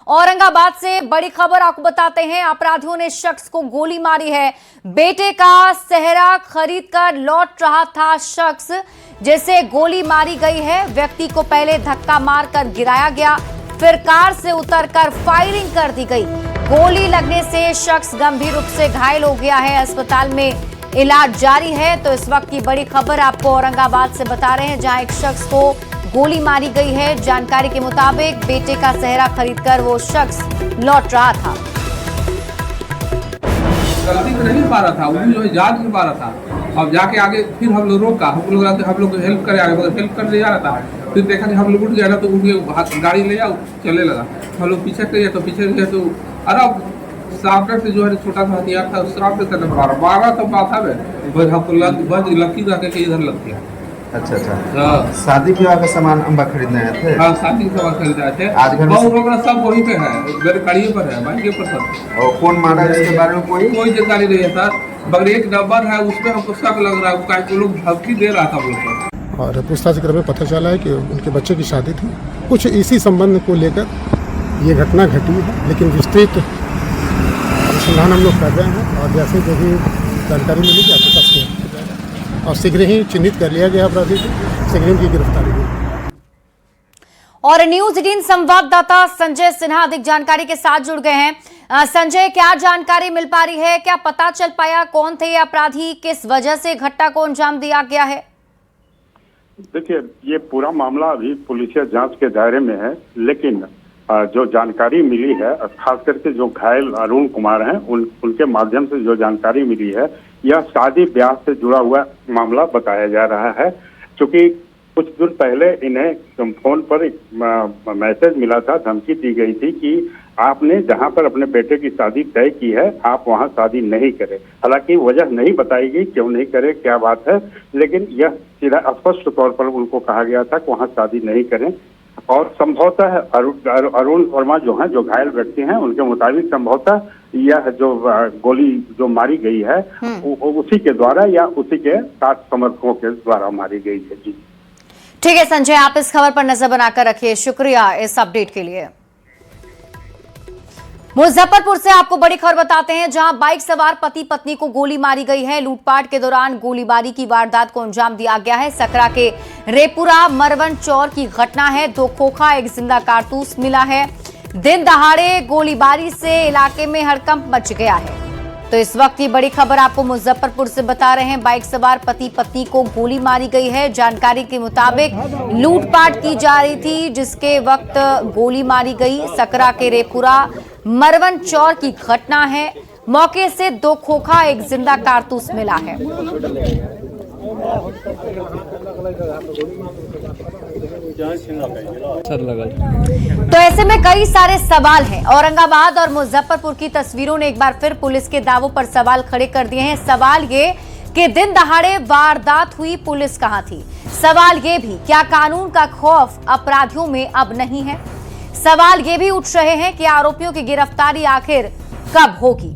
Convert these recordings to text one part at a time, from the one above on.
औरंगाबाद से बड़ी खबर आपको बताते हैं। अपराधियों ने शख्स को गोली मारी है। बेटे का सेहरा खरीद कर लौट रहा था शख्स, जिसे गोली मारी गई है। व्यक्ति को पहले धक्का मारकर गिराया गया, फिर कार से उतरकर फायरिंग कर दी गई। गोली लगने से शख्स गंभीर रूप से घायल हो गया है। अस्पताल में इलाज जारी है। तो इस वक्त की बड़ी खबर आपको औरंगाबाद से बता रहे हैं, जहां एक शख्स को गोली मारी गई है। जानकारी के मुताबिक बेटे का सेहरा खरीदकर वो शख्स लौट रहा था। गलती से नहीं पा रहा था, वो जो है जान नहीं पा रहा था। अब जाके आगे फिर हम लोग रोका, हम लोग हेल्प करे आगे, मतलब हेल्प करने जा रहा था। फिर देखा कि हम लोग उठ गया ना, तो उनके गाड़ी ले जाओ चलने लगा। हम लोग पीछे गए तो पीछे गए तो अरे साफ्टर से जो है छोटा सा हथियार था, उस साफ्टर से मारा तो माथा में बस हमको लकी रह के इधर लग गया। अच्छा। शादी ब्याह का सामान अम्बा खरीदने आए थे? हाँ, शादी का सामान खरीदने आए थे। आज घर में सब वहीं पे है, मेरे गाड़ियों पर है, बाइक पर सब। और कौन मारा है इसके बारे में कोई जानकारी नहीं है सर, मगर एक नंबर है उसमें हमको शक लग रहा है, वो लोग धमकी दे रहा था हम लोग को। और पूछताछ क्रम में पता चला है कि उनके बच्चे की शादी थी। कुछ इसी संबंध को लेकर ये घटना घटी है, लेकिन विस्तृत अनुसंधान हम लोग कर रहे हैं और जैसे जो भी जानकारी मिलेगी आपके पास शेयर किया जाएगा और शीघ्र ही चिन्हित कर लिया गया अपराधी को, शीघ्र ही गिरफ्तारी हुई। और न्यूज 18 संवाददाता संजय सिन्हा अधिक जानकारी के साथ जुड़ गए हैं। संजय, क्या जानकारी मिल पा रही है? क्या पता चल पाया कौन थे ये अपराधी, किस वजह से घटना को अंजाम दिया गया है? देखिए, ये पूरा मामला अभी पुलिसिया जांच के दायरे में है, लेकिन जो जानकारी मिली है, खास करके जो घायल अरुण कुमार हैं उनके माध्यम से जो जानकारी मिली है, यह शादी ब्याह से जुड़ा हुआ मामला बताया जा रहा है। क्योंकि कुछ दिन पहले इन्हें फोन पर एक मैसेज मिला था, धमकी दी गई थी कि आपने जहां पर अपने बेटे की शादी तय की है, आप वहां शादी नहीं करें। हालांकि वजह नहीं बताई गई क्यों नहीं करे, क्या बात है, लेकिन यह सीधा स्पष्ट तौर पर उनको कहा गया था कि वहां शादी नहीं करें। और संभवतः अरुण वर्मा जो हैं, जो घायल व्यक्ति हैं, उनके मुताबिक संभवतः यह जो गोली जो मारी गई है उसी के द्वारा या उसी के साथ समर्थकों के द्वारा मारी गई है। जी ठीक है संजय, आप इस खबर पर नजर बनाकर रखिए। शुक्रिया इस अपडेट के लिए। मुजफ्फरपुर से आपको बड़ी खबर बताते हैं, जहां बाइक सवार पति पत्नी को गोली मारी गई है। लूटपाट के दौरान गोलीबारी की वारदात को अंजाम दिया गया है। सकरा के रेपुरा मरवन चौर की घटना है। 2 खोखा, 1 जिंदा कारतूस मिला है। दिन दहाड़े गोलीबारी से इलाके में हड़कंप मच गया है। तो इस वक्त की बड़ी खबर आपको मुजफ्फरपुर से बता रहे हैं, बाइक सवार पति पत्नी को गोली मारी गई है। जानकारी के मुताबिक लूटपाट की जा रही थी, जिसके वक्त गोली मारी गई। सकरा के रेपुरा मरवन चौर की घटना है। मौके से 2 खोखा, 1 जिंदा कारतूस मिला है। तो ऐसे में कई सारे सवाल हैं। औरंगाबाद और मुजफ्फरपुर की तस्वीरों ने एक बार फिर पुलिस के दावों पर सवाल खड़े कर दिए हैं। सवाल ये कि दिन दहाड़े वारदात हुई, पुलिस कहां थी? सवाल ये भी, क्या कानून का खौफ अपराधियों में अब नहीं है? सवाल ये भी उठ रहे हैं कि आरोपियों की गिरफ्तारी आखिर कब होगी?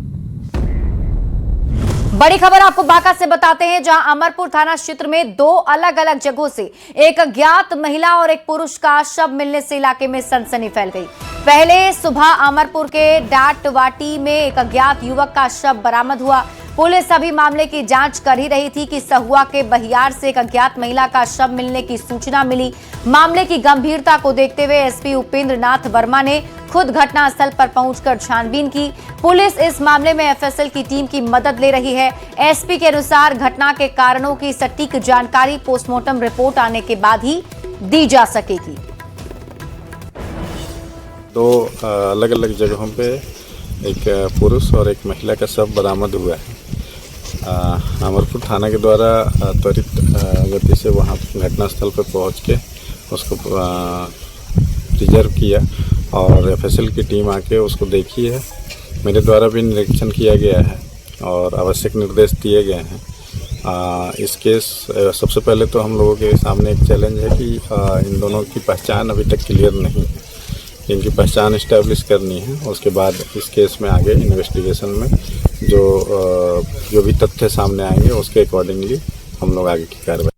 बड़ी खबर आपको बांका से बताते हैं, जहां अमरपुर थाना क्षेत्र में 2 अलग अलग जगहों से एक अज्ञात महिला और एक पुरुष का शव मिलने से इलाके में सनसनी फैल गई। पहले सुबह अमरपुर के डाटवाटी में एक अज्ञात युवक का शव बरामद हुआ। पुलिस अभी मामले की जांच कर ही रही थी कि सहुआ के बहियार से एक अज्ञात महिला का शव मिलने की सूचना मिली। मामले की गंभीरता को देखते हुए एसपी उपेंद्र नाथ वर्मा ने खुद घटनास्थल पर पहुंचकर छानबीन की। पुलिस इस मामले में एफएसएल की टीम की मदद ले रही है। एसपी के अनुसार घटना के कारणों की सटीक जानकारी पोस्टमार्टम रिपोर्ट आने के बाद ही दी जा सकेगी। 2 अलग अलग जगहों पे एक पुरुष और एक महिला का शव बरामद हुआ है। अमरपुर थाना के द्वारा त्वरित गति से वहां घटनास्थल पर पहुंच के उसको रिजर्व किया और एफएसएल की टीम आके उसको देखी है। मेरे द्वारा भी निरीक्षण किया गया है और आवश्यक निर्देश दिए गए हैं। इस केस सबसे पहले तो हम लोगों के सामने एक चैलेंज है कि इन दोनों की पहचान अभी तक क्लियर नहीं है। इनकी पहचान इस्टेब्लिश करनी है। उसके बाद इस केस में आगे इन्वेस्टिगेशन में जो भी तथ्य सामने आएंगे उसके अकॉर्डिंगली हम लोग आगे की कार्रवाई।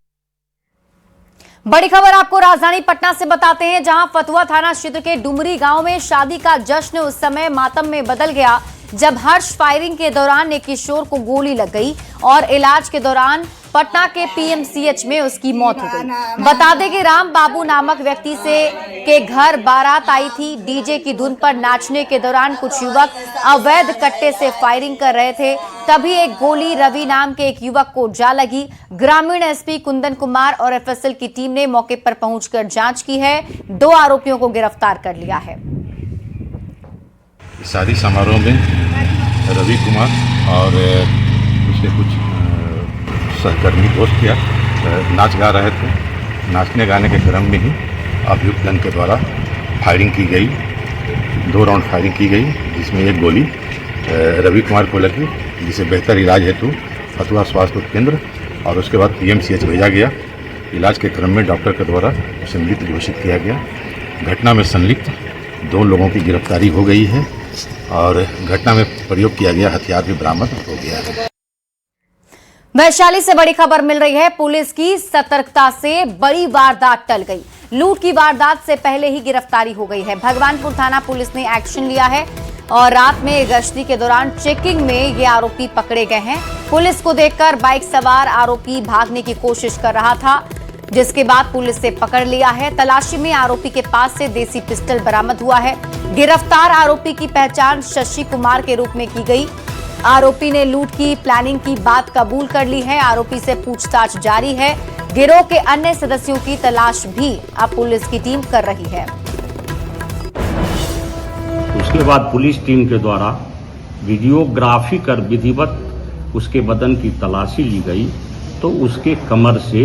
बड़ी खबर आपको राजधानी पटना से बताते हैं, जहां फतुहा थाना क्षेत्र के डुमरी गांव में शादी का जश्न उस समय मातम में बदल गया जब हर्ष फायरिंग के दौरान एक किशोर को गोली लग गई और इलाज के दौरान पटना के पीएमसीएच में उसकी मौत हो गई। बता दें कि राम बाबू नामक व्यक्ति के घर बारात आई थी। डीजे की धुन पर नाचने के दौरान कुछ युवक अवैध कट्टे से फायरिंग कर रहे थे, तभी एक गोली रवि नाम के एक युवक को जा लगी। ग्रामीण एसपी कुंदन कुमार और एफएसएल की टीम ने मौके पर पहुंचकर जांच की है। 2 आरोपियों को गिरफ्तार कर लिया है। शादी समारोह में रवि कुमार और उसके कुछ सहकर्मी दोस्त या नाच गा रहे थे। नाचने गाने के क्रम में ही अभियुक्त दल के द्वारा फायरिंग की गई। 2 राउंड फायरिंग की गई, जिसमें एक गोली रवि कुमार को लगी, जिसे बेहतर इलाज हेतु फतुहा स्वास्थ्य केंद्र और उसके बाद पीएमसीएच भेजा गया। इलाज के क्रम में डॉक्टर के द्वारा उसे मृत घोषित किया गया। घटना में संलिप्त 2 लोगों की गिरफ्तारी हो गई है और घटना में प्रयोग किया गया हथियार भी बरामद हो गया है। वैशाली से बड़ी खबर मिल रही है। पुलिस की सतर्कता से बड़ी वारदात टल गई। लूट की वारदात से पहले ही गिरफ्तारी हो गई है। भगवानपुर थाना पुलिस ने एक्शन लिया है और रात में गश्ती के दौरान चेकिंग में ये आरोपी पकड़े गए हैं। पुलिस को देखकर बाइक सवार आरोपी भागने की कोशिश कर रहा था, जिसके बाद पुलिस से पकड़ लिया है। तलाशी में आरोपी के पास से देसी पिस्टल बरामद हुआ है। गिरफ्तार आरोपी की पहचान शशि कुमार के रूप में की गई। आरोपी ने लूट की प्लानिंग की बात कबूल कर ली है। आरोपी से पूछताछ जारी है। गिरोह के अन्य सदस्यों की तलाश भी अब पुलिस की टीम कर रही है। उसके बाद पुलिस टीम के द्वारा वीडियोग्राफी कर विधिवत उसके बदन की तलाशी ली गई, तो उसके कमर से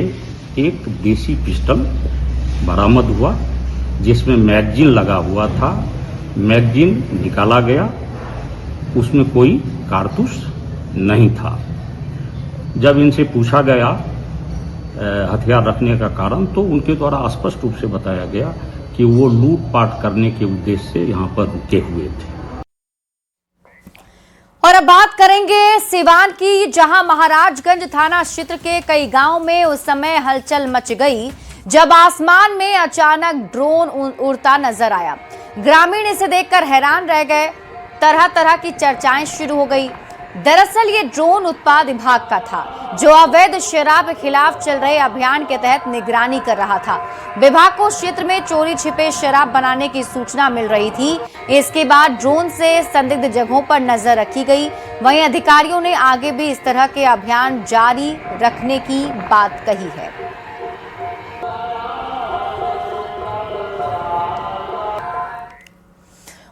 एक देसी पिस्टल बरामद हुआ, जिसमें मैगजीन लगा हुआ था। मैगजीन निकाला गया, उसमें कोई कारतूस नहीं था। जब इनसे पूछा गया हथियार रखने का कारण, तो उनके द्वारा स्पष्ट रूप से बताया गया कि वो लूटपाट करने के उद्देश्य से यहाँ पर रुके हुए थे। और अब बात करेंगे सिवान की, जहां महाराजगंज थाना क्षेत्र के कई गांवों में उस समय हलचल मच गई जब आसमान में अचानक ड्रोन उड़ता नजर आया। ग्रामीण इसे देखकर हैरान रह गए। तरह तरह की चर्चाएं शुरू हो गई। दरअसल ये ड्रोन उत्पाद विभाग का था, जो अवैध शराब के खिलाफ चल रहे अभियान के तहत निगरानी कर रहा था। विभाग को क्षेत्र में चोरी छिपे शराब बनाने की सूचना मिल रही थी। इसके बाद ड्रोन से संदिग्ध जगहों पर नजर रखी गई। वहीं अधिकारियों ने आगे भी इस तरह के अभियान जारी रखने की बात कही है।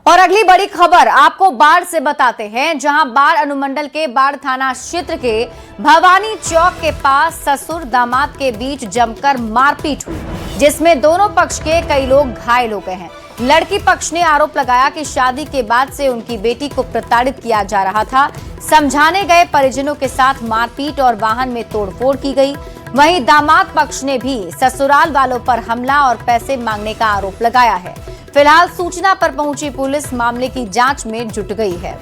और अगली बड़ी खबर आपको बाढ़ से बताते हैं, जहां बाढ़ अनुमंडल के बाढ़ थाना क्षेत्र के भवानी चौक के पास ससुर दामाद के बीच जमकर मारपीट हुई, जिसमें दोनों पक्ष के कई लोग घायल हो गए हैं। लड़की पक्ष ने आरोप लगाया कि शादी के बाद से उनकी बेटी को प्रताड़ित किया जा रहा था। समझाने गए परिजनों के साथ मारपीट और वाहन में तोड़फोड़ की गई। वहीं दामाद पक्ष ने भी ससुराल वालों पर हमला और पैसे मांगने का आरोप लगाया है। फिलहाल सूचना पर पहुंची पुलिस मामले की जांच में जुट गई है।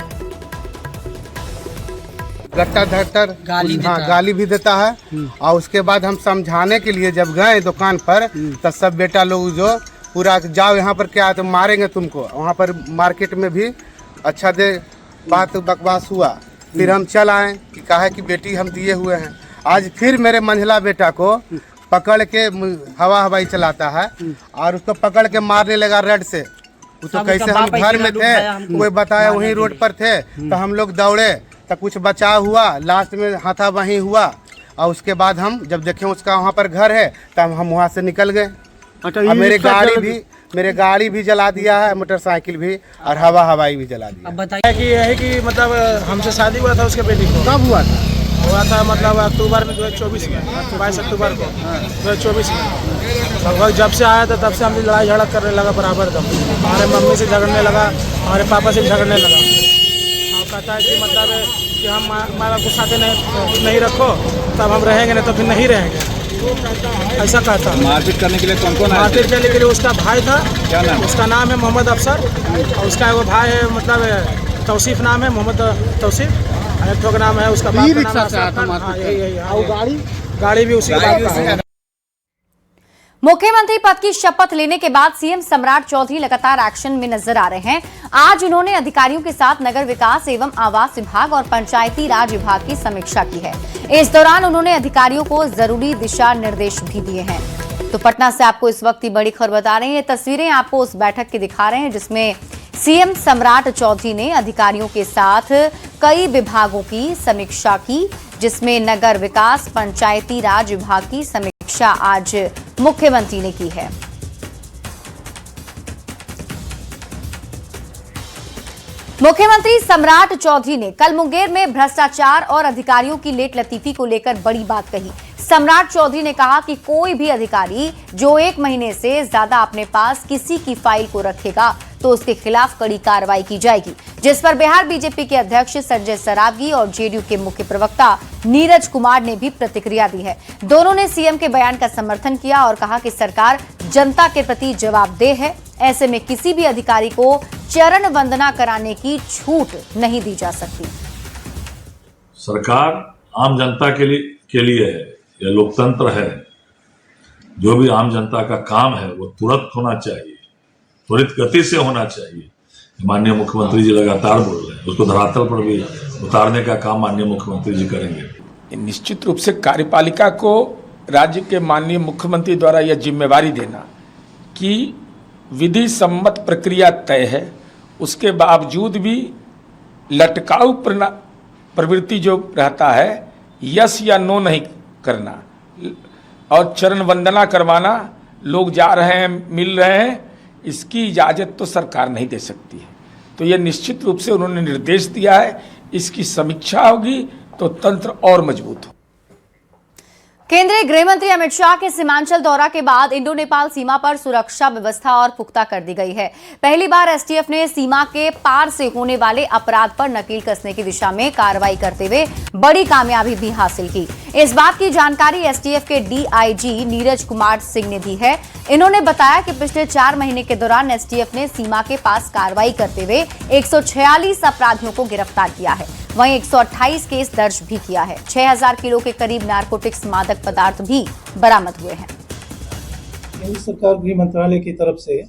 गाली भी देता है और उसके बाद हम समझाने के लिए जब गए दुकान पर, तो सब बेटा लोग जो पूरा जाओ यहाँ पर क्या तो मारेंगे तुमको। वहाँ पर मार्केट में भी अच्छा दे बात बकवास हुआ। फिर हम चल आए कि कहा कि बेटी हम दिए हुए हैं। आज फिर मेरे मंझला बेटा को पकड़ के हवाई चलाता है और उसको पकड़ के मारने लगा रेड से। तो कैसे हम घर में थे, कोई बताया वहीं रोड पर थे, तो हम लोग दौड़े तो कुछ बचाव हुआ। लास्ट में हाथा वहीं हुआ और उसके बाद हम जब देखे उसका वहाँ पर घर है, तब हम वहाँ से निकल गए। और मेरे गाड़ी भी जला दिया है, मोटरसाइकिल भी, और हवाई भी जला दिया। अब बताइए कि यही कि मतलब हमसे शादी हुआ था उसके बेटी को। कब हुआ था? हुआ था मतलब अक्टूबर में 2024 में, 22 अक्टूबर को 2024 में। लगभग जब से आया था तब से हम लड़ाई झड़प करने लगा बराबर। दम हमारे मम्मी से झगड़ने लगा, हमारे पापा से झगड़ने लगा। और कहता है कि मतलब कि हम हमारा को साथ नहीं रखो तब हम रहेंगे, नहीं तो फिर नहीं रहेंगे, ऐसा कहता। मारपीट करने के लिए कौन कौन? मारपीट करने के लिए उसका भाई था। क्या नाम? उसका नाम है मोहम्मद अफसर, और उसका वो भाई है मतलब तौसीफ नाम है, मोहम्मद तौसीफ। एक ठोक नाम है उसका बाप का नाम है। यही गाड़ी भी उसी का। मुख्यमंत्री पद की शपथ लेने के बाद सीएम सम्राट चौधरी लगातार एक्शन में नजर आ रहे हैं। आज उन्होंने अधिकारियों के साथ नगर विकास एवं आवास विभाग और पंचायती राज विभाग की समीक्षा की है। इस दौरान उन्होंने अधिकारियों को जरूरी दिशा निर्देश भी दिए हैं। तो पटना से आपको इस वक्त की बड़ी खबर बता रहे हैं। ये तस्वीरें आपको उस बैठक की दिखा रहे हैं जिसमें सीएम सम्राट चौधरी ने अधिकारियों के साथ कई विभागों की समीक्षा की, जिसमें नगर विकास पंचायती राज विभाग की समीक्षा आज मुख्यमंत्री ने की है। मुख्यमंत्री सम्राट चौधरी ने कल मुंगेर में भ्रष्टाचार और अधिकारियों की लेट लतीफी को लेकर बड़ी बात कही। सम्राट चौधरी ने कहा कि कोई भी अधिकारी जो 1 महीने से ज्यादा अपने पास किसी की फाइल को रखेगा तो उसके खिलाफ कड़ी कार्रवाई की जाएगी, जिस पर बिहार बीजेपी के अध्यक्ष संजय सरावगी और जेडीयू के मुख्य प्रवक्ता नीरज कुमार ने भी प्रतिक्रिया दी है। दोनों ने सीएम के बयान का समर्थन किया और कहा कि सरकार जनता के प्रति जवाबदेह है। ऐसे में किसी भी अधिकारी को चरण वंदना कराने की छूट नहीं दी जा सकती। सरकार आम जनता के लिए है, यह लोकतंत्र है। जो भी आम जनता का काम है वो तुरंत होना चाहिए, त्वरित गति से होना चाहिए। माननीय मुख्यमंत्री जी लगातार बोल रहे हैं, उसको धरातल पर भी उतारने का काम माननीय मुख्यमंत्री जी करेंगे। निश्चित रूप से कार्यपालिका को राज्य के माननीय मुख्यमंत्री द्वारा यह जिम्मेवारी देना कि विधि सम्मत प्रक्रिया तय है, उसके बावजूद भी लटकाऊ प्रवृत्ति जो रहता है, यस या नो नहीं करना और चरण वंदना करवाना, लोग जा रहे हैं मिल रहे हैं, इसकी इजाज़त तो सरकार नहीं दे सकती है। तो ये निश्चित रूप से उन्होंने निर्देश दिया है, इसकी समीक्षा होगी तो तंत्र और मजबूत हो। केंद्रीय गृह मंत्री अमित शाह के सीमांचल दौरा के बाद इंडो नेपाल सीमा पर सुरक्षा व्यवस्था और पुख्ता कर दी गई है। पहली बार एसटीएफ ने सीमा के पार से होने वाले अपराध पर नकेल कसने की दिशा में कार्रवाई करते हुए बड़ी कामयाबी भी हासिल की। इस बात की जानकारी एसटीएफ के डीआईजी नीरज कुमार सिंह ने दी है। इन्होंने बताया कि पिछले 4 महीने के दौरान एसटीएफ ने सीमा के पास कार्रवाई करते हुए 146 अपराधियों को गिरफ्तार किया है। वहीं 128 केस दर्ज भी किया है। 6000 किलो के करीब नारकोटिक्स मादक पदार्थ भी बरामद हुए हैं। केंद्र सरकार गृह मंत्रालय की तरफ से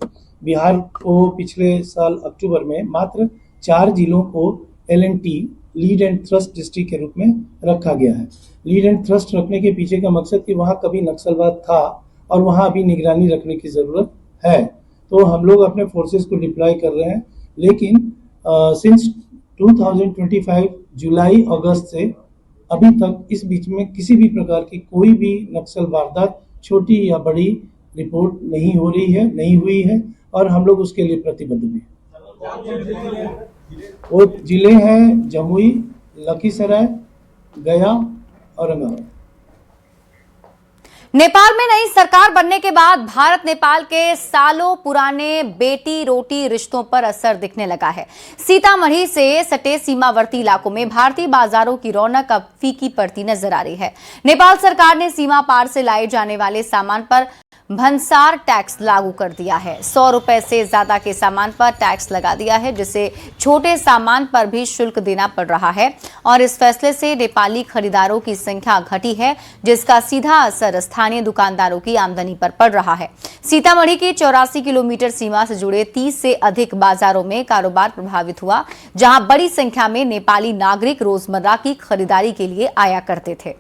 बिहार को पिछले साल अक्टूबर में मात्र 4 जिलों को LNT lead and thrust district के रूप में रखा गया है। लीड एंड थ्रस्ट रखने के पीछे का मकसद कि वहाँ कभी नक्सलवाद था और वहाँ अभी निगरानी रखने की जरूरत है, तो हम लोग अपने फोर्सेस को डिप्लॉय कर रहे हैं। लेकिन सिंस 2025 जुलाई अगस्त से अभी तक इस बीच में किसी भी प्रकार की कोई भी नक्सल वारदात छोटी या बड़ी रिपोर्ट नहीं हो रही है, नहीं हुई है और हम लोग उसके लिए प्रतिबद्ध भी हैं। वो जिले हैं जमुई, लखीसराय, गया, औरंगाबाद। नेपाल में नई सरकार बनने के बाद भारत नेपाल के सालों पुराने बेटी रोटी रिश्तों पर असर दिखने लगा है। सीतामढ़ी से सटे सीमावर्ती इलाकों में भारतीय बाजारों की रौनक अब फीकी पड़ती नजर आ रही है। नेपाल सरकार ने सीमा पार से लाए जाने वाले सामान पर भंसार टैक्स लागू कर दिया है। 100 रुपए से ज्यादा के सामान पर टैक्स लगा दिया है, जिससे छोटे सामान पर भी शुल्क देना पड़ रहा है और इस फैसले से नेपाली खरीदारों की संख्या घटी है, जिसका सीधा असर स्थानीय दुकानदारों की आमदनी पर पड़ रहा है। सीतामढ़ी की 84 किलोमीटर सीमा से जुड़े 30 से अधिक बाजारों में कारोबार प्रभावित हुआ, जहां बड़ी संख्या में नेपाली नागरिक रोजमर्रा की खरीदारी के लिए आया करते थे।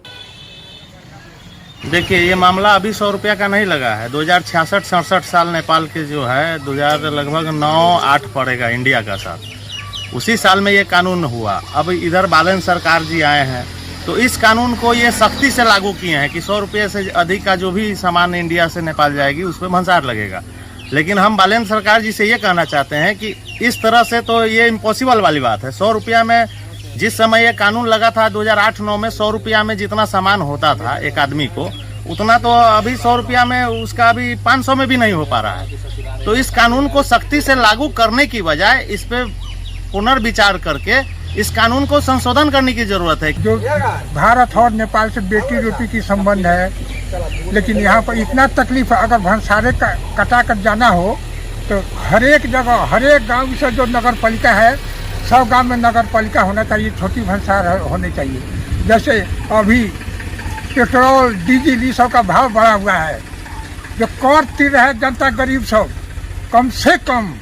देखिए, ये मामला अभी 100 रुपया का नहीं लगा है। 2066-67 साल नेपाल के जो है 2000 लगभग 9-8 पड़ेगा इंडिया का साथ, उसी साल में ये कानून हुआ। अब इधर बालन सरकार जी आए हैं तो इस कानून को ये सख्ती से लागू किए हैं कि 100 रुपये से अधिक का जो भी सामान इंडिया से नेपाल जाएगी उस पर भंसार लगेगा। लेकिन हम बालन सरकार जी से ये कहना चाहते हैं कि इस तरह से तो ये इम्पॉसिबल वाली बात है। 100 रुपया में जिस समय ये कानून लगा था 2008-9 में 100 रुपया में जितना सामान होता था एक आदमी को, उतना तो अभी 100 रुपया में उसका अभी 500 में भी नहीं हो पा रहा है। तो इस कानून को सख्ती से लागू करने की बजाय इस पे पुनर्विचार करके इस कानून को संशोधन करने की जरूरत है। जो भारत और नेपाल से बेटी रोटी की संबंध है, लेकिन यहाँ पर इतना तकलीफ है, अगर भंसारे कटा कर जाना हो तो हर एक जगह, हर एक गाँव से जो नगर पालिका है, 100 गांव में नगर पालिका होना चाहिए, छोटी भंसार होने चाहिए। जैसे अभी पेट्रोल, डीजल, ये सब का भाव बढ़ा हुआ है, जो कर तिर रहे जनता गरीब सब, कम से कम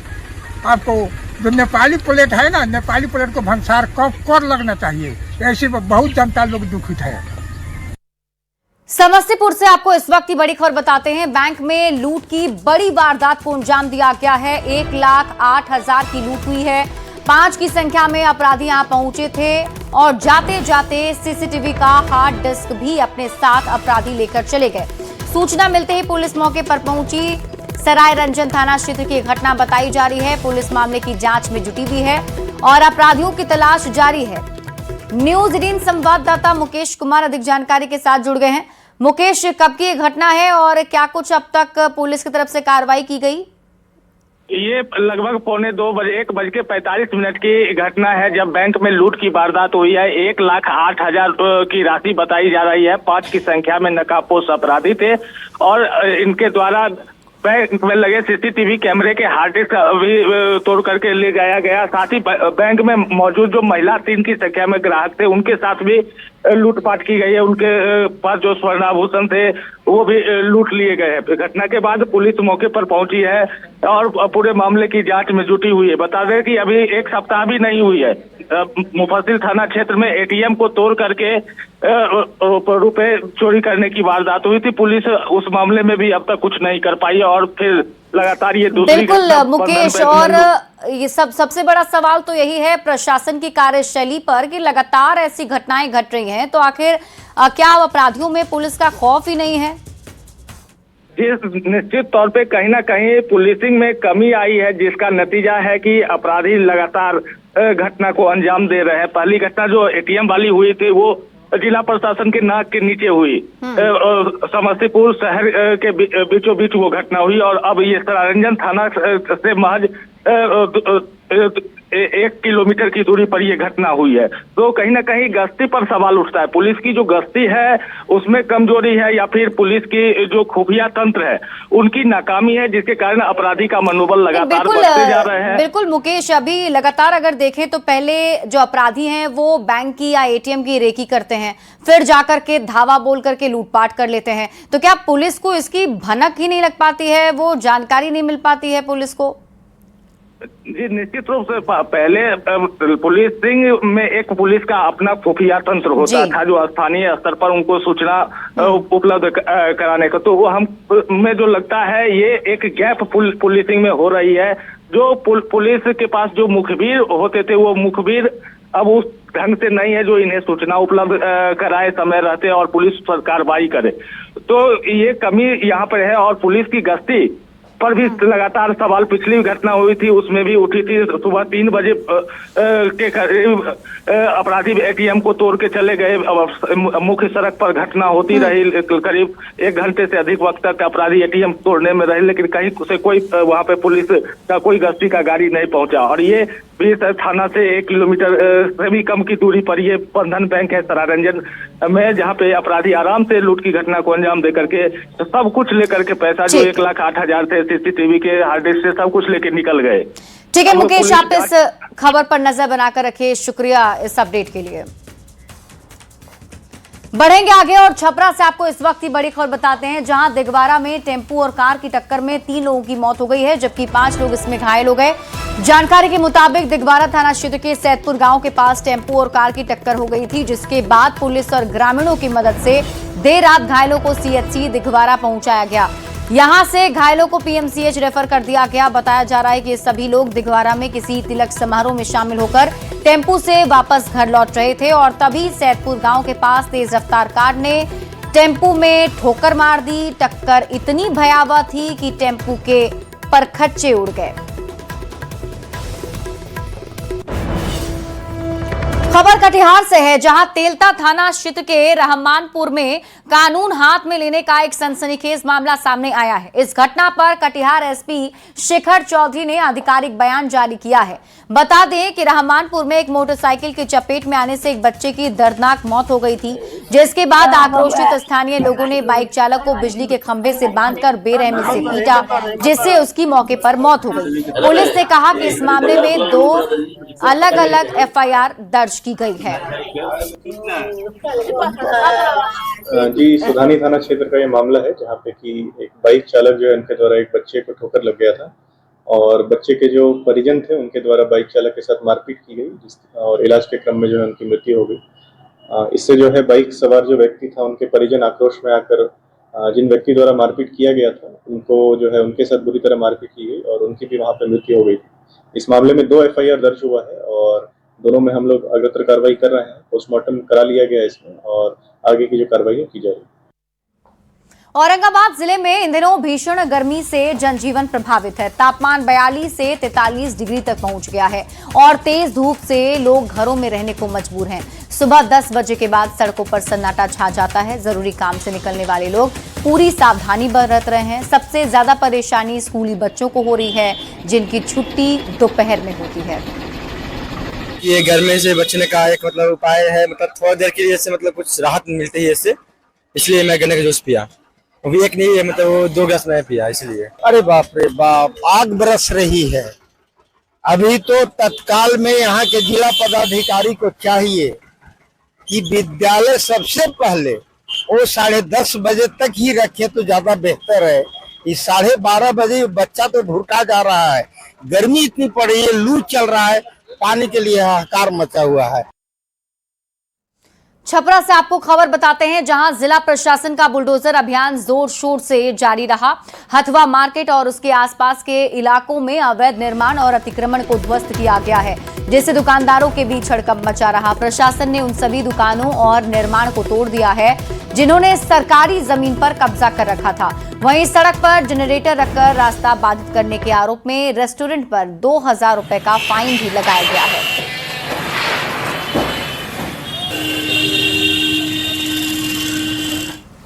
आपको जो नेपाली प्लेट है ना, नेपाली प्लेट को भंसार कर लगना चाहिए। ऐसी बहुत जनता लोग दुखित है। समस्तीपुर से आपको इस वक्त की बड़ी खबर बताते हैं। बैंक में लूट की बड़ी वारदात को अंजाम दिया गया है। 1,08,000 की लूट हुई है। 5 की संख्या में अपराधी यहां पहुंचे थे और जाते जाते सीसीटीवी का हार्ड डिस्क भी अपने साथ अपराधी लेकर चले गए। सूचना मिलते ही पुलिस मौके पर पहुंची। सराय रंजन थाना क्षेत्र की घटना बताई जा रही है। पुलिस मामले की जांच में जुटी हुई है और अपराधियों की तलाश जारी है। न्यूज 18 संवाददाता मुकेश कुमार अधिक जानकारी के साथ जुड़ गए हैं। मुकेश, कब की ये घटना है और क्या कुछ अब तक पुलिस की तरफ से कार्रवाई की गई? ये लगभग 1:45 की घटना है जब बैंक में लूट की वारदात हुई है। 1,08,000 की राशि बताई जा रही है। 5 की संख्या में नकाबपोश अपराधी थे और इनके द्वारा बैंक में लगे सीसीटीवी कैमरे के हार्ड डिस्क भी तोड़ करके ले जाया गया। साथ ही बैंक में मौजूद जो महिला 3 की संख्या में ग्राहक थे उनके साथ भी लूटपाट की गई है। उनके पास जो स्वर्णाभूषण थे वो भी लूट लिए गए हैं। घटना के बाद पुलिस मौके पर पहुंची है और पूरे मामले की जांच में जुटी हुई है। बता दें कि अभी 1 सप्ताह भी नहीं हुई है, मुफस्सिल थाना क्षेत्र में एटीएम को तोड़ करके रुपए चोरी करने की वारदात हुई थी। पुलिस उस मामले में भी अब तक कुछ नहीं कर पाई और फिर लगातार ये दूसरी बिल्कुल मुकेश, और ये सबसे बड़ा सवाल तो यही है प्रशासन की कार्यशैली पर कि लगातार ऐसी घटनाएं घट रही हैं, तो आखिर क्या अपराधियों में पुलिस का खौफ ही नहीं है? जी, निश्चित तौर पे कहीं ना कहीं पुलिसिंग में कमी आई है, जिसका नतीजा है कि अपराधी लगातार घटना को अंजाम दे रहे हैं। पहली घटना जो एटीएम वाली हुई थी वो जिला प्रशासन के नाक के नीचे हुई। समस्तीपुर शहर के बीचों बीच वो घटना हुई और अब ये सरायरंजन थाना से महज 1 किलोमीटर की दूरी पर यह घटना हुई है। तो कहीं ना कहीं गश्ती पर सवाल उठता है। पुलिस की जो गश्ती है उसमें कमजोरी है या फिर पुलिस की जो खुफिया तंत्र है उनकी नाकामी है, जिसके कारण अपराधी का मनोबल लगातार बढ़ते जा रहे हैं। बिल्कुल मुकेश, अभी लगातार अगर देखें तो पहले जो अपराधी हैं वो बैंक की या एटीएम की रेकी करते हैं, फिर जाकर के धावा बोल करके लूटपाट कर लेते हैं। तो क्या पुलिस को इसकी भनक ही नहीं लग पाती है, वो जानकारी नहीं मिल पाती है पुलिस को? जी, निश्चित रूप से पहले पुलिसिंग में एक पुलिस का अपना खुफिया तंत्र होता था जो स्थानीय स्तर पर उनको सूचना उपलब्ध कराने का। तो वो हम में जो लगता है ये एक गैप पुलिसिंग में हो रही है। जो पुलिस के पास जो मुखबिर होते थे वो मुखबिर अब उस ढंग से नहीं है जो इन्हें सूचना उपलब्ध कराए समय रहते और पुलिस पर कार्रवाई करे। तो ये कमी यहाँ पर है और पुलिस की गश्ती पर भी लगातार सवाल पिछली घटना हुई थी उसमें भी उठी थी। सुबह 3 बजे के करीब अपराधी एटीएम को तोड़ के चले गए। मुख्य सड़क पर घटना होती रही, करीब 1 घंटे से अधिक वक्त तक अपराधी एटीएम तोड़ने में रहे, लेकिन कहीं से कोई वहां पे पुलिस का कोई गश्ती का गाड़ी नहीं पहुंचा। और ये भी थाना से 1 किलोमीटर से भी कम की दूरी पर ये बंधन बैंक है सरायरंजन में, जहाँ पे अपराधी आराम से लूट की घटना को अंजाम दे करके सब कुछ लेकर के पैसा जो 1,08,000 थे सीसीटीवी के हार्ड डिस्क से सब कुछ लेके निकल गए। ठीक है मुकेश, आप इस खबर पर नजर बनाकर रखिए। शुक्रिया इस अपडेट के लिए। बढ़ेंगे आगे और छपरा से आपको इस वक्त की बड़ी खबर बताते हैं, जहां दिगवारा में टेम्पू और कार की टक्कर में 3 लोगों की मौत हो गई है, जबकि 5 लोग इसमें घायल हो गए। जानकारी के मुताबिक दिगवारा थाना क्षेत्र के सैदपुर गांव के पास टेम्पू और कार की टक्कर हो गई थी, जिसके बाद पुलिस और ग्रामीणों की मदद से देर रात घायलों को सीएचसी दिगवारा पहुंचाया गया। यहां से घायलों को पीएमसीएच रेफर कर दिया गया। बताया जा रहा है कि ये सभी लोग दिगवारा में किसी तिलक समारोह में शामिल होकर टेम्पू से वापस घर लौट रहे थे और तभी सैदपुर गांव के पास तेज रफ्तार कार ने टेम्पू में ठोकर मार दी। टक्कर इतनी भयावह थी कि टेम्पू के परखच्चे उड़ गए। खबर कटिहार से है, जहां तेलता थाना क्षेत्र के रहमानपुर में कानून हाथ में लेने का एक सनसनीखेज मामला सामने आया है। इस घटना पर कटिहार एसपी शेखर चौधरी ने आधिकारिक बयान जारी किया है। बता दें कि रहमानपुर में एक मोटरसाइकिल की चपेट में आने से एक बच्चे की दर्दनाक मौत हो गई थी, जिसके बाद आक्रोशित स्थानीय लोगों ने बाइक चालक को बिजली के खंभे से बांधकर बेरहमी से पीटा, जिससे उसकी मौके पर मौत हो गई। पुलिस ने कहा कि इस मामले में 2 अलग-अलग एफआईआर दर्ज की गई है। जी, सुधानी थाना क्षेत्र का ये मामला है जहाँ पे कि एक बाइक चालक जो है उनके द्वारा एक बच्चे को ठोकर लग गया था और बच्चे के जो परिजन थे उनके द्वारा बाइक चालक के साथ मारपीट की गई और इलाज के क्रम में जो है उनकी मृत्यु हो गई। इससे जो है बाइक सवार जो व्यक्ति था उनके परिजन आक्रोश में आकर जिन व्यक्ति द्वारा मारपीट किया गया था उनको जो है उनके साथ बुरी तरह मारपीट की गई और उनकी भी वहाँ पे मृत्यु हो गई थी। इस मामले में 2 FIR दर्ज हुआ है और दोनों में हम लोग अग्रतर कार्रवाई कर रहे हैं। पोस्टमार्टम करा लिया गया है इसमें और आगे की जो कार्रवाई की जा रही है। औरंगाबाद जिले में इन दिनों भीषण गर्मी से जनजीवन प्रभावित है। तापमान 42 से 43 डिग्री तक पहुंच गया है और तेज धूप से लोग घरों में रहने को मजबूर हैं। सुबह 10 बजे के बाद सड़कों पर सन्नाटा छा जाता है। जरूरी काम से निकलने वाले लोग पूरी सावधानी बरत रहे हैं। सबसे ज्यादा परेशानी स्कूली बच्चों को हो रही है, जिनकी छुट्टी दोपहर में होती है। ये गर्मी से बचने का एक उपाय है, थोड़ी देर के लिए से कुछ राहत मिलती है इससे, इसलिए मैं गन्ने का जूस पिया। अभी एक नहीं है, वो 2 गिलास में पिया इसलिए। अरे बाप रे बाप, आग बरस रही है। अभी तो तत्काल में यहाँ के जिला पदाधिकारी को चाहिए कि विद्यालय सबसे पहले वो 10:30 बजे तक ही रखे तो ज्यादा बेहतर है। इस 12:30 बजे बच्चा तो भुरका जा रहा है, गर्मी इतनी पड़ रही है, लू चल रहा है, पानी के लिए हाहाकार मचा हुआ है। छपरा से आपको खबर बताते हैं, जहां जिला प्रशासन का बुलडोजर अभियान जोर शोर से जारी रहा। हथवा मार्केट और उसके आसपास के इलाकों में अवैध निर्माण और अतिक्रमण को ध्वस्त किया गया है, जिससे दुकानदारों के बीच हड़कंप मचा रहा। प्रशासन ने उन सभी दुकानों और निर्माण को तोड़ दिया है जिन्होंने सरकारी जमीन पर कब्जा कर रखा था। वहीं सड़क पर जनरेटर रखकर रास्ता बाधित करने के आरोप में रेस्टोरेंट पर 2000 रुपए का फाइन भी लगाया गया है।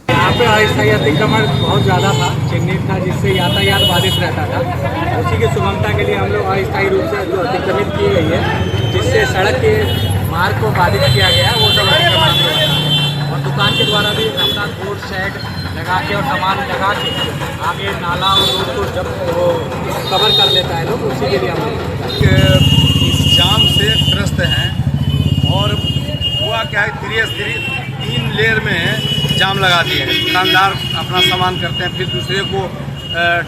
यहाँ पे अस्थायी अतिक्रमण बहुत ज़्यादा था, चिन्हित था, जिससे यातायात बाधित रहता था। उसी की सुगमता के लिए हम लोग अस्थायी रूप से जो अतिक्रमित की गई है, जिससे सड़क के मार्ग को बाधित किया गया, वो सब अतिक्रमण होता है। और दुकान के द्वारा भी अपना कोड शेड लगा के और सामान लगा के आगे नाला और रोड को जब वो कवर कर लेता है लोग, उसी के लिए हम इस जाम से त्रस्त हैं। और हुआ क्या है, 3 लेयर में जाम लगा दिए हैं। दुकानदार अपना सामान करते हैं, फिर दूसरे को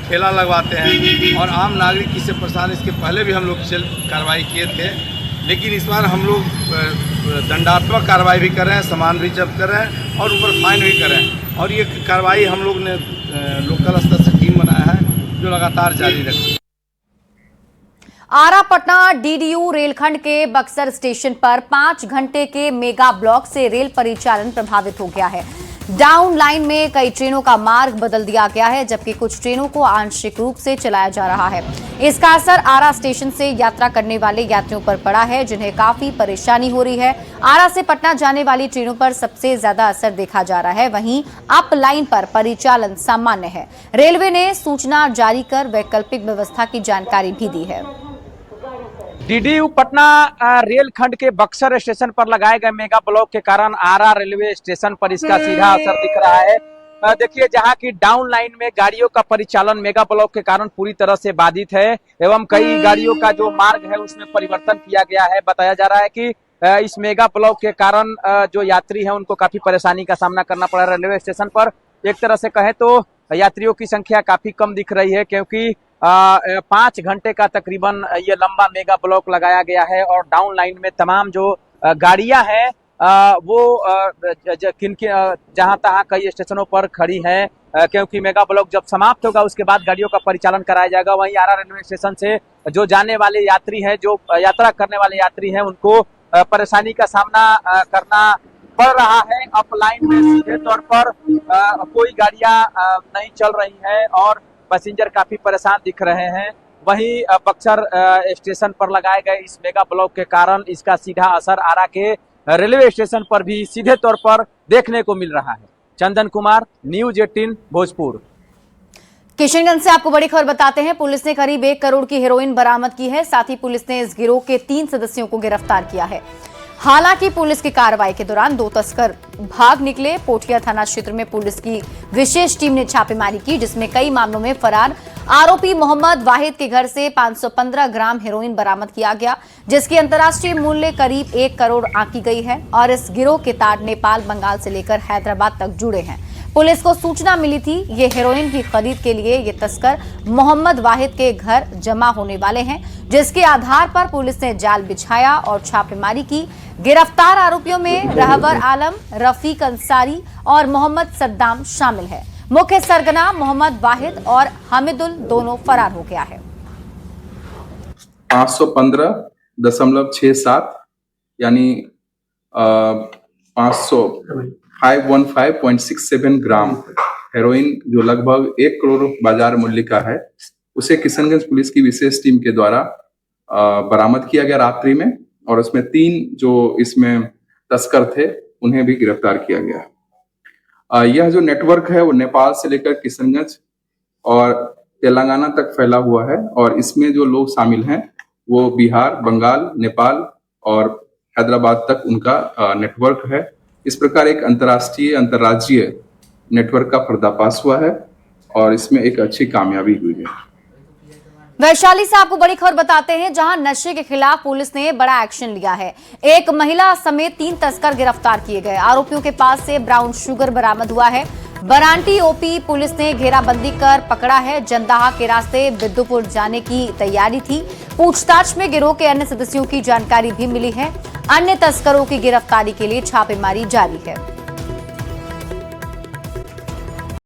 ठेला लगवाते हैं और आम नागरिक इससे परेशान। इसके पहले भी हम लोग कार्रवाई किए थे, लेकिन इस बार हम लोग दंडात्मक कार्रवाई भी कर रहे हैं, सामान भी जब्त कर रहे हैं और ऊपर फाइन भी कर रहे हैं। और ये कार्रवाई हम लोग ने लोकल स्तर से टीम बनाया है, जो लगातार जारी रखेगी। आरा पटना DDU रेलखंड के बक्सर स्टेशन पर 5 घंटे के मेगा ब्लॉक से रेल परिचालन प्रभावित हो गया है। डाउन लाइन में कई ट्रेनों का मार्ग बदल दिया गया है, जबकि कुछ ट्रेनों को आंशिक रूप से चलाया जा रहा है। इसका असर आरा स्टेशन से यात्रा करने वाले यात्रियों पर पड़ा है, जिन्हें काफी परेशानी हो रही है। आरा से पटना जाने वाली ट्रेनों पर सबसे ज्यादा असर देखा जा रहा है, वहीं अप लाइन पर परिचालन सामान्य है। रेलवे ने सूचना जारी कर वैकल्पिक व्यवस्था की जानकारी भी दी है। DDU पटना रेलखंड के बक्सर स्टेशन पर लगाए गए मेगा ब्लॉक के कारण आरा रेलवे स्टेशन पर इसका सीधा असर दिख रहा है। देखिए, जहां की डाउन लाइन में गाड़ियों का परिचालन मेगा ब्लॉक के कारण पूरी तरह से बाधित है एवं कई गाड़ियों का जो मार्ग है उसमें परिवर्तन किया गया है। बताया जा रहा है कि इस मेगा ब्लॉक के कारण जो यात्री है उनको काफी परेशानी का सामना करना पड़ा रेलवे स्टेशन पर। एक तरह से कहें तो यात्रियों की संख्या काफी कम दिख रही है, क्योंकि 5 घंटे का तकरीबन ये लंबा मेगा ब्लॉक लगाया गया है और डाउन लाइन में तमाम जो गाड़ियां हैं वो जहां तहां कई स्टेशनों पर खड़ी हैं, क्योंकि मेगा ब्लॉक जब समाप्त होगा उसके बाद गाड़ियों का परिचालन कराया जाएगा। वहीं आरा रेलवे स्टेशन से जो जाने वाले यात्री हैं, जो यात्रा करने वाले यात्री हैं, उनको परेशानी का सामना करना पड़ रहा है। अप लाइन में सीधे तौर पर कोई गाड़ियां नहीं चल रही हैं और पैसेंजर काफी परेशान दिख रहे हैं। वहीं बक्सर स्टेशन पर लगाए गए इस मेगा ब्लॉक के कारण इसका सीधा असर आरा के रेलवे स्टेशन पर भी सीधे तौर पर देखने को मिल रहा है। चंदन कुमार, न्यूज 18 भोजपुर। किशनगंज से आपको बड़ी खबर बताते हैं, पुलिस ने करीब 1 करोड़ की हेरोइन बरामद की है। साथ ही पुलिस ने इस गिरोह के 3 सदस्यों को गिरफ्तार किया है। हालांकि पुलिस की कार्रवाई के दौरान 2 तस्कर भाग निकले। पोठिया थाना क्षेत्र में पुलिस की विशेष टीम ने छापेमारी की, जिसमें कई मामलों में फरार आरोपी मोहम्मद वाहिद के घर से 515 ग्राम हेरोइन बरामद किया गया, जिसकी अंतर्राष्ट्रीय मूल्य करीब 1 करोड़ आंकी गई है और इस गिरोह के तार नेपाल, बंगाल से लेकर हैदराबाद तक जुड़े हैं। पुलिस को सूचना मिली थी ये हेरोइन की खरीद के लिए ये तस्कर मोहम्मद वाहिद के घर जमा होने वाले हैं, जिसके आधार पर पुलिस ने जाल बिछाया और छापेमारी की। गिरफ्तार आरोपियों में रहबर आलम, रफीक अंसारी और मोहम्मद सद्दाम शामिल है। मुख्य सरगना मोहम्मद वाहिद और हामिदुल दोनों फरार हो गया है। 515.67 यानी 515.67 ग्राम हेरोइन जो लगभग 1 करोड़ बाजार मूल्य का है, उसे किशनगंज पुलिस की विशेष टीम के द्वारा बरामद किया गया रात्रि में, और उसमें 3 जो इसमें तस्कर थे उन्हें भी गिरफ्तार किया गया। यह जो नेटवर्क है वो नेपाल से लेकर किशनगंज और तेलंगाना तक फैला हुआ है, और इसमें जो लोग शामिल हैं वो बिहार, बंगाल, नेपाल और हैदराबाद तक उनका नेटवर्क है। इस प्रकार एक अंतर्राज्यीय नेटवर्क का पर्दाफाश हुआ है और इसमें एक अच्छी कामयाबी हुई है। वैशाली से आपको बड़ी खबर बताते हैं, जहां नशे के खिलाफ पुलिस ने बड़ा एक्शन लिया है। एक महिला समेत 3 तस्कर गिरफ्तार किए गए। आरोपियों के पास से ब्राउन शुगर बरामद हुआ है। बरांटी ओपी पुलिस ने घेराबंदी कर पकड़ा है। जंदाहा के रास्ते बिद्दुपुर जाने की तैयारी थी। पूछताछ में गिरोह के अन्य सदस्यों की जानकारी भी मिली है। अन्य तस्करों की गिरफ्तारी के लिए छापेमारी जारी है।